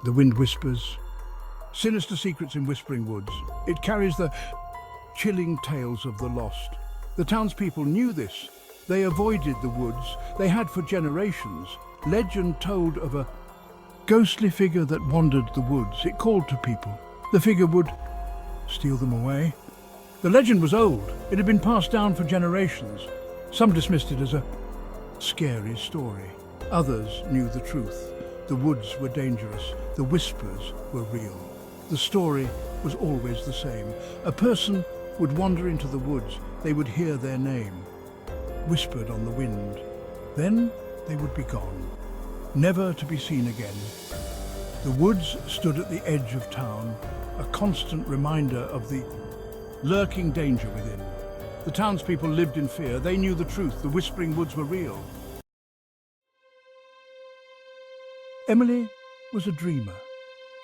The wind whispers. Sinister secrets in whispering woods. It carries the chilling tales of the lost. The townspeople knew this. They avoided the woods. They had for generations. Legend told of a ghostly figure that wandered the woods. It called to people. The figure would steal them away. The legend was old. It had been passed down for generations. Some dismissed it as a scary story. Others knew the truth. The woods were dangerous. The whispers were real. The story was always the same. A person would wander into the woods. They would hear their name, whispered on the wind. Then they would be gone, never to be seen again. The woods stood at the edge of town, a constant reminder of the lurking danger within. The townspeople lived in fear. They knew the truth. The whispering woods were real. Emily was a dreamer.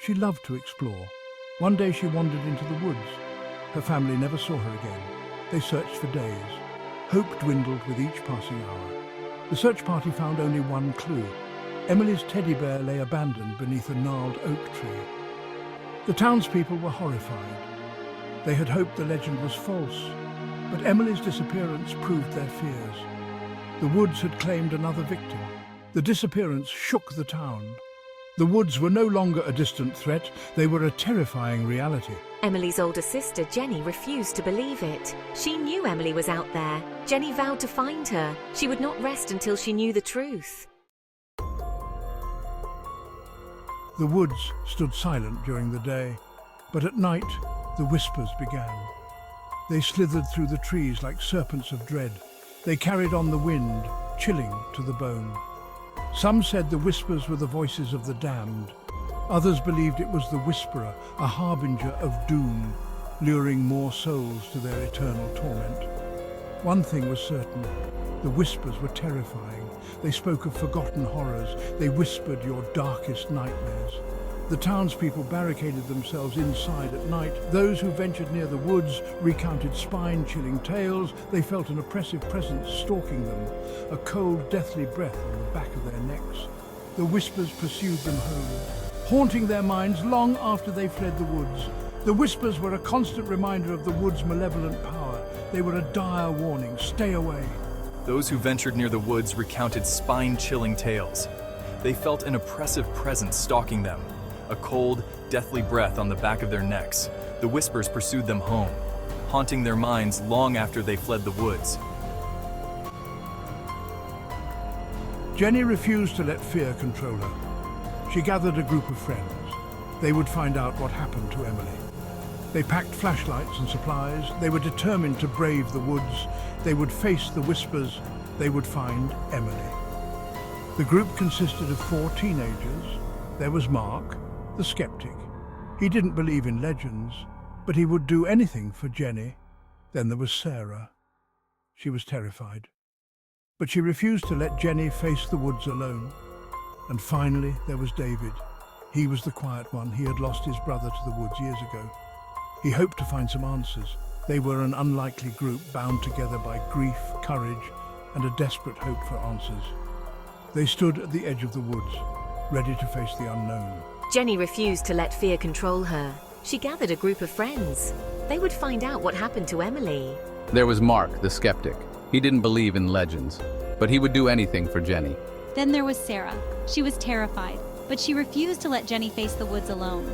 She loved to explore. One day she wandered into the woods. Her family never saw her again. They searched for days. Hope dwindled with each passing hour. The search party found only one clue. Emily's teddy bear lay abandoned beneath a gnarled oak tree. The townspeople were horrified. They had hoped the legend was false, but Emily's disappearance proved their fears. The woods had claimed another victim. The disappearance shook the town. The woods were no longer a distant threat, they were a terrifying reality. Emily's older sister, Jenny, refused to believe it. She knew Emily was out there. Jenny vowed to find her. She would not rest until she knew the truth. The woods stood silent during the day, but at night the whispers began. They slithered through the trees like serpents of dread. They carried on the wind, chilling to the bone. Some said the whispers were the voices of the damned. Others believed it was the whisperer, a harbinger of doom, luring more souls to their eternal torment. One thing was certain, the whispers were terrifying. They spoke of forgotten horrors. They whispered your darkest nightmares. The townspeople barricaded themselves inside at night. Those who ventured near the woods recounted spine-chilling tales. They felt an oppressive presence stalking them, a cold, deathly breath on the back of their necks. The whispers pursued them home, haunting their minds long after they fled the woods. The whispers were a constant reminder of the woods' malevolent power. They were a dire warning, stay away. Those who ventured near the woods recounted spine-chilling tales. They felt an oppressive presence stalking them, a cold, deathly breath on the back of their necks. The whispers pursued them home, haunting their minds long after they fled the woods. Jenny refused to let fear control her. She gathered a group of friends. They would find out what happened to Emily. They packed flashlights and supplies. They were determined to brave the woods. They would face the whispers. They would find Emily. The group consisted of 4 teenagers. There was Mark, the skeptic. He didn't believe in legends, but he would do anything for Jenny. Then there was Sarah. She was terrified. But she refused to let Jenny face the woods alone. And finally, there was David. He was the quiet one. He had lost his brother to the woods years ago. He hoped to find some answers. They were an unlikely group bound together by grief, courage, and a desperate hope for answers. They stood at the edge of the woods, ready to face the unknown. Jenny refused to let fear control her. She gathered a group of friends. They would find out what happened to Emily. There was Mark, the skeptic. He didn't believe in legends, but he would do anything for Jenny. Then there was Sarah. She was terrified, but she refused to let Jenny face the woods alone.